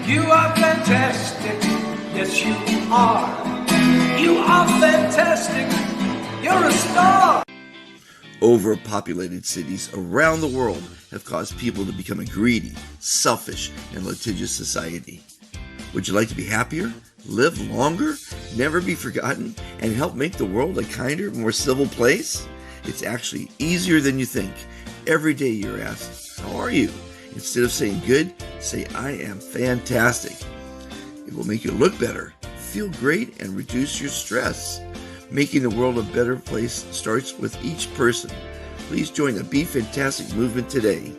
You are fantastic, yes you are. You are fantastic, you're a star. Overpopulated cities around the world have caused people to become a greedy, selfish, and litigious society. Would you like to be happier, live longer, never be forgotten, and help make the world a kinder, more civil place? It's actually easier than you think. Every day you're asked, how are you? Instead of saying good, say I am fantastic. It will make you look better, feel great, and reduce your stress. Making the world a better place starts with each person. Please join the Be Fantastic movement today.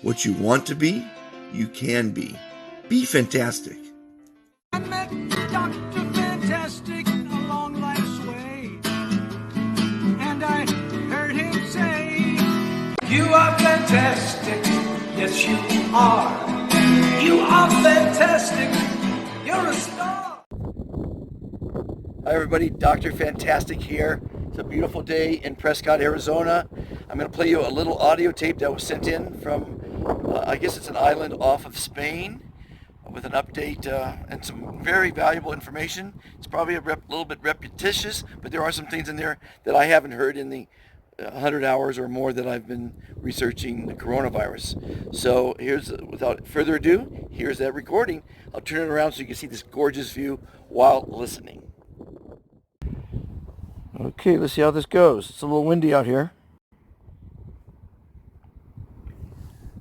What you want to be, you can be. Be fantastic. I met Dr. Fantastic along life's way, and I heard him say, you are fantastic, yes you are. You are fantastic, you're a star. Hi everybody, Dr. Fantastic here. It's a beautiful day in Prescott, Arizona. I'm going to play you a little audio tape that was sent in from, I guess it's an island off of Spain, with an update and some very valuable information. It's probably a little bit repetitious, but there are some things in there that I haven't heard in the 100 hours or more that I've been researching the coronavirus. So without further ado, here's that recording. I'll turn it around so you can see this gorgeous view while listening. Okay, let's see how this goes. It's a little windy out here.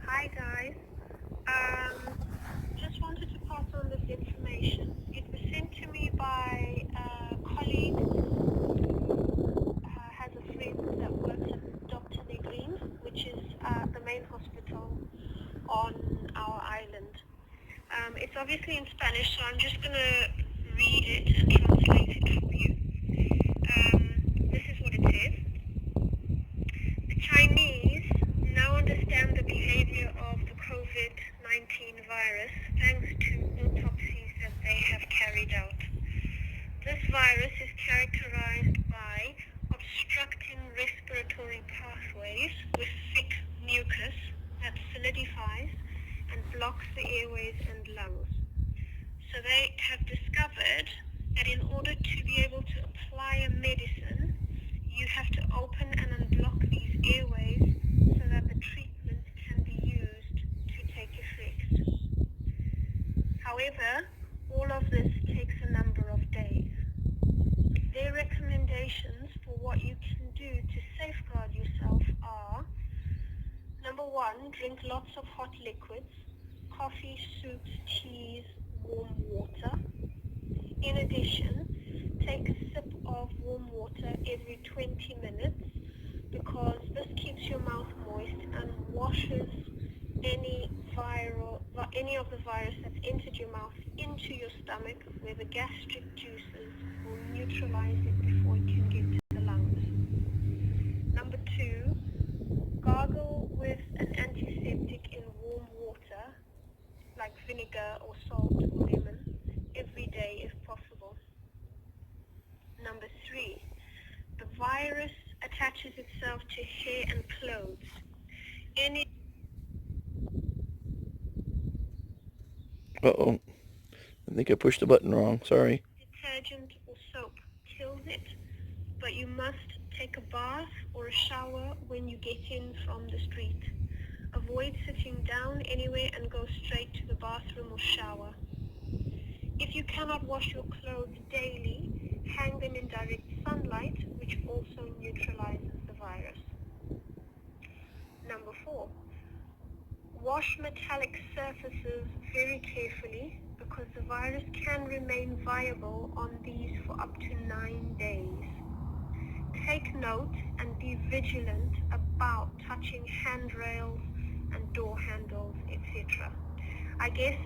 Hi guys, just wanted to pass on this information. It was sent to me by a colleague who has a friend that works at Dr. Negrin, which is the main hospital on our island. It's obviously in Spanish, so I'm just going to read it and translate it for you. This is what it says. The Chinese now understand the behavior of the COVID-19 virus thanks to autopsies that they have carried out. This virus is characterized by obstructing respiratory pathways with thick mucus that solidifies and blocks the airways and lungs. So they have discovered that in order to be able to apply a medicine, you have to open and unblock these airways so that the treatment can be used to take effect. However, all of this takes a number of days. Their recommendations for what you can do to safeguard yourself are: number 1, drink lots of hot liquids, coffee, soups, teas, warm water. In addition, take a sip of warm water every 20 minutes because this keeps your mouth moist and washes any of the virus that's entered your mouth into your stomach, where the gastric juices will neutralize it before it can get to the lungs. Number 2, gargle with an antiseptic in warm water, like vinegar or salt or lemon, every day if possible. Number 3, the virus attaches itself to hair and clothes. Any Uh-oh. I think I pushed the button wrong. Sorry. detergent or soap kills it, but you must take a bath or a shower when you get in from the street. Avoid sitting down anywhere and go straight to the bathroom or shower. If you cannot wash your clothes daily, hang them in direct sunlight, which also neutralizes the virus. Number 4, wash metallic surfaces very carefully because the virus can remain viable on these for up to 9 days. Take note and be vigilant about touching handrails and door handles, etc. I guess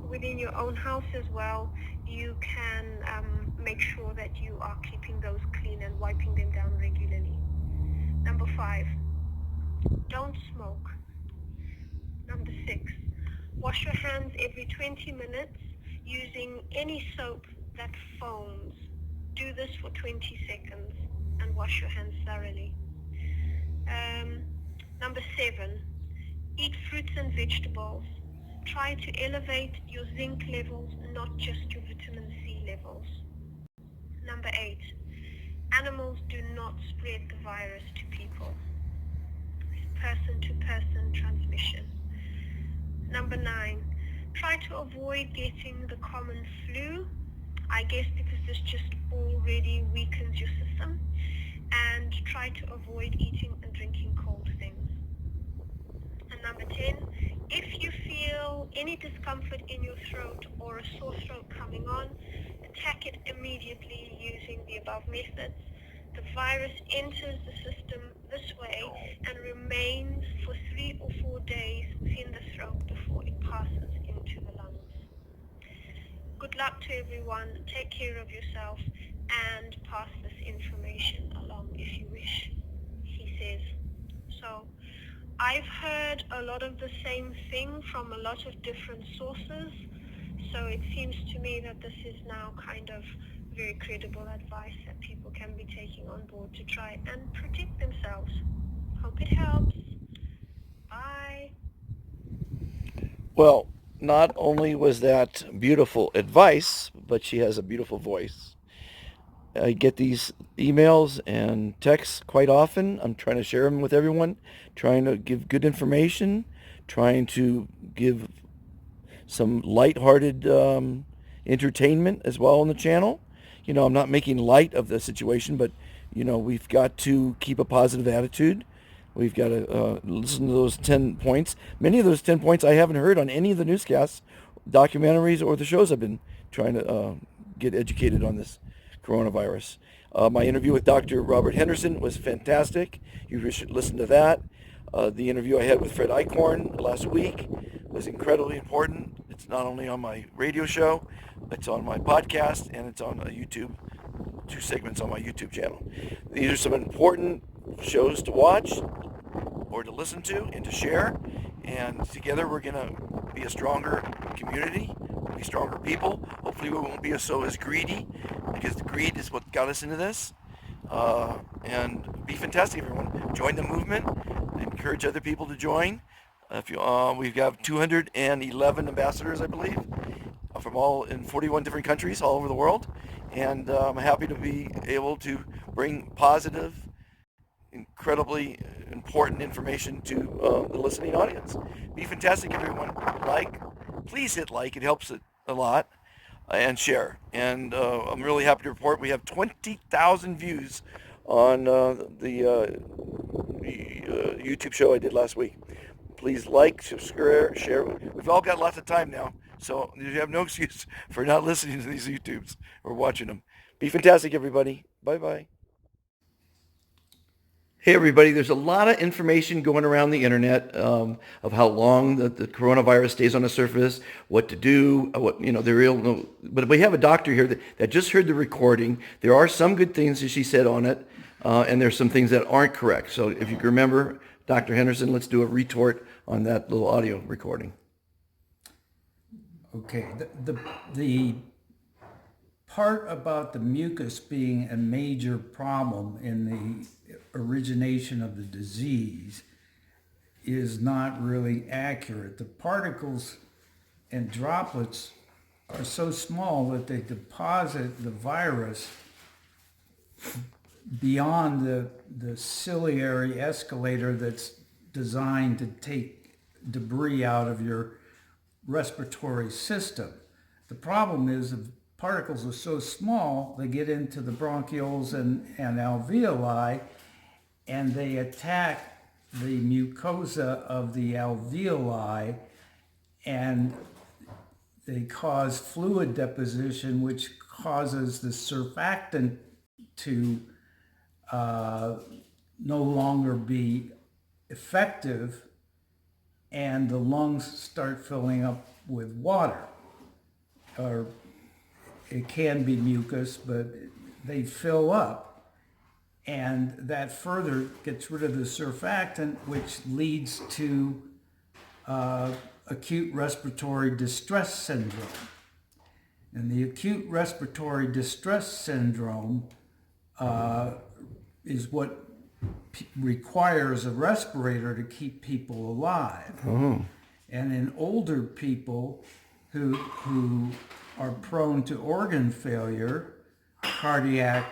within your own house as well, you can make sure that you are keeping those clean and wiping them down regularly. Number 5, don't smoke. Number 6, wash your hands every 20 minutes using any soap that foams. Do this for 20 seconds and wash your hands thoroughly. Number 7, eat fruits and vegetables. Try to elevate your zinc levels, not just your vitamin C levels. Number 8, animals do not spread the virus to people. Person-to-person transmission. Number 9, try to avoid getting the common flu, I guess because this just already weakens your system, and try to avoid eating and drinking cold things. And number 10, if you feel any discomfort in your throat or a sore throat coming on, attack it immediately using the above methods. The virus enters the system this way and remains for 3 or 4 days in the throat before it passes into the lungs. Good luck to everyone. Take care of yourself and pass this information along if you wish, he says. So I've heard a lot of the same thing from a lot of different sources, so it seems to me that this is now kind of very credible advice that people can be taking on board to try and protect themselves. Hope it helps. Bye. Well, not only was that beautiful advice, but she has a beautiful voice. I get these emails and texts quite often. I'm trying to share them with everyone, trying to give good information, trying to give some lighthearted entertainment as well on the channel. You know, I'm not making light of the situation, but, you know, we've got to keep a positive attitude. We've got to listen to those 10 points. Many of those 10 points I haven't heard on any of the newscasts, documentaries, or the shows I've been trying to get educated on this coronavirus. My interview with Dr. Robert Henderson was fantastic. You should listen to that. The interview I had with Fred Eichhorn last week was incredibly important. It's not only on my radio show, it's on my podcast, and it's on YouTube, 2 segments on my YouTube channel. These are some important shows to watch or to listen to and to share. And together we're going to be a stronger community, be stronger people. Hopefully we won't be so as greedy, because the greed is what got us into this. And be fantastic, everyone. Join the movement. Encourage other people to join. If you, we've got 211 ambassadors, I believe, from all in 41 different countries all over the world. And I'm happy to be able to bring positive, incredibly important information to the listening audience. Be fantastic, everyone. Please hit like. It helps it a lot. And share. And I'm really happy to report we have 20,000 views on the YouTube show I did last week. Please like, subscribe, share. We've all got lots of time now, so you have no excuse for not listening to these YouTubes or watching them. Be fantastic, everybody. Bye-bye. Hey everybody, there's a lot of information going around the internet of how long the coronavirus stays on the surface, what to do, but we have a doctor here that just heard the recording. There are some good things that she said on it, and there's some things that aren't correct. So if you can remember, Dr. Henderson, let's do a retort on that little audio recording. Okay, the part about the mucus being a major problem in the origination of the disease is not really accurate. The particles and droplets are so small that they deposit the virus beyond the ciliary escalator that's designed to take debris out of your respiratory system. The problem is the particles are so small, they get into the bronchioles and alveoli, and they attack the mucosa of the alveoli, and they cause fluid deposition, which causes the surfactant to no longer be effective, and the lungs start filling up with water. Or it can be mucus, but they fill up, and that further gets rid of the surfactant, which leads to acute respiratory distress syndrome. And the acute respiratory distress syndrome is what requires a respirator to keep people alive. Oh. And in older people who are prone to organ failure, cardiac,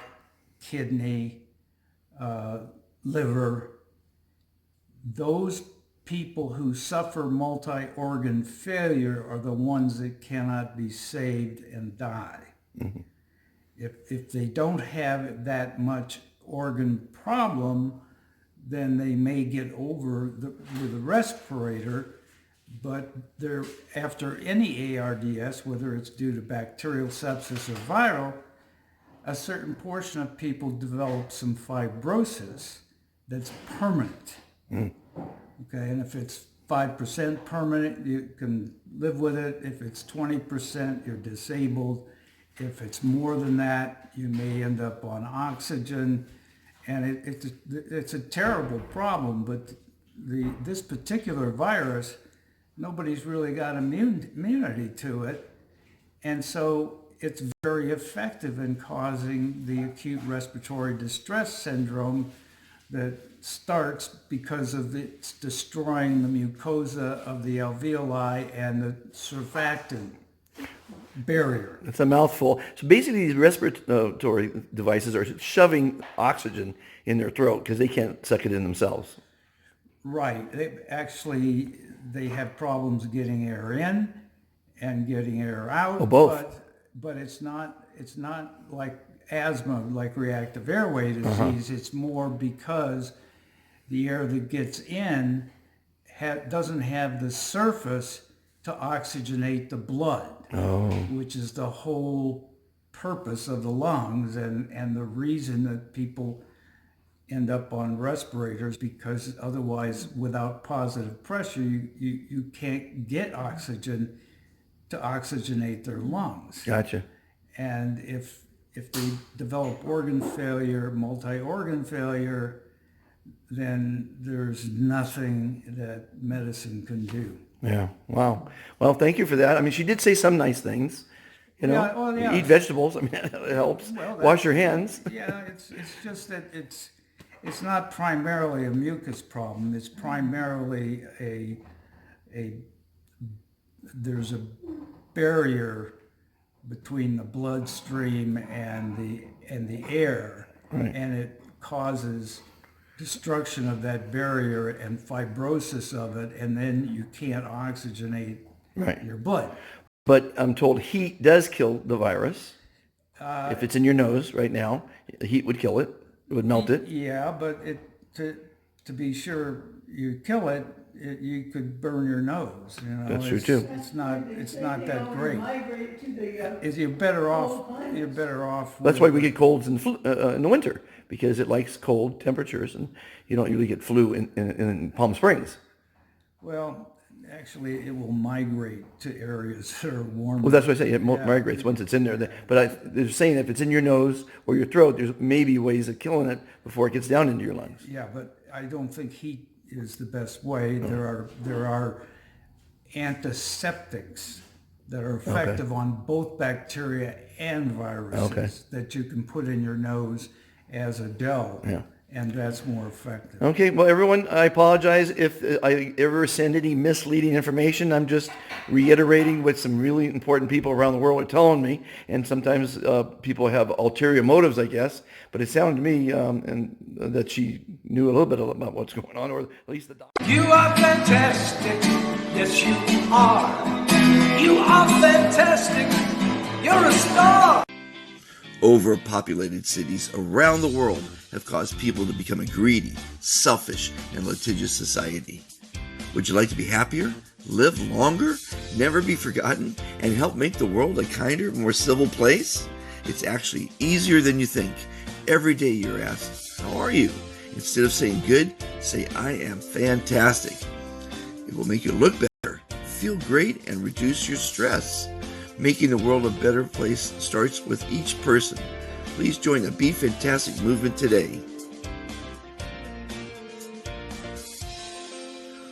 kidney, liver, those people who suffer multi-organ failure are the ones that cannot be saved and die. Mm-hmm. If they don't have that much organ problem, then they may get over with a respirator, but they're, after any ARDS, whether it's due to bacterial sepsis or viral, a certain portion of people develop some fibrosis that's permanent. Okay, and if it's 5% permanent, you can live with it. If it's 20%, you're disabled. If it's more than that, you may end up on oxygen. And it's a terrible problem, but this particular virus, nobody's really got immunity to it. And so it's very effective in causing the acute respiratory distress syndrome that starts because of it's destroying the mucosa of the alveoli and the surfactant barrier. It's a mouthful. So basically, these respiratory devices are shoving oxygen in their throat because they can't suck it in themselves. Right. They have problems getting air in and getting air out. Oh, both. But it's not like asthma, like reactive airway disease. It's more because the air that gets in doesn't have the surface to oxygenate the blood, which is the whole purpose of the lungs and the reason that people end up on respirators, because otherwise, without positive pressure, you can't get oxygen to oxygenate their lungs. Gotcha. And if they develop organ failure, multi-organ failure, then there's nothing that medicine can do. Yeah. Wow. Well, thank you for that. I mean, she did say some nice things. You know, Yeah, well, yeah. eat vegetables. I mean, it helps. Well, Wash your hands. Yeah, it's just that it's not primarily a mucus problem. It's primarily there's a barrier between the bloodstream and the air, Right. and it causes destruction of that barrier and fibrosis of it, and then you can't oxygenate Right. your blood. But I'm told heat does kill the virus. If it's in your nose right now, the heat would kill it. It would melt it. Yeah, but to be sure you kill it, you could burn your nose. You know, That's true, too. It's not that great. You're better off. That's why we get colds in the winter, because it likes cold temperatures, and you don't usually get flu in Palm Springs. Well, actually, it will migrate to areas that are warmer. Well, that's what I say. It migrates once it's in there. But they're saying if it's in your nose or your throat, there's maybe ways of killing it before it gets down into your lungs. Yeah, but I don't think heat is the best way. There are antiseptics that are effective on both bacteria and viruses that you can put in your nose as a gel, and that's more effective. Okay, well, everyone, I apologize if I ever send any misleading information. I'm just reiterating what some really important people around the world are telling me, and sometimes people have ulterior motives, I guess, but it sounded to me and that she knew a little bit about what's going on, or at least the doctor. You are fantastic, yes you are. You are fantastic, you're a star. Overpopulated cities around the world have caused people to become a greedy, selfish, and litigious society. Would you like to be happier, live longer, never be forgotten, and help make the world a kinder, more civil place? It's actually easier than you think. Every day you're asked, how are you? Instead of saying good, say I am fantastic. It will make you look better, feel great, and reduce your stress. Making the world a better place starts with each person. Please join the Be Fantastic movement today.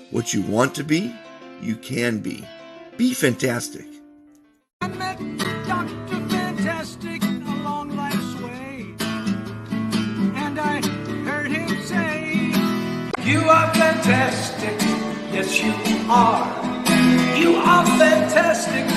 What you want to be, you can be. Be fantastic. I met Dr. Fantastic along life's way, and I heard him say, fantastic. Yes, you are. You are fantastic.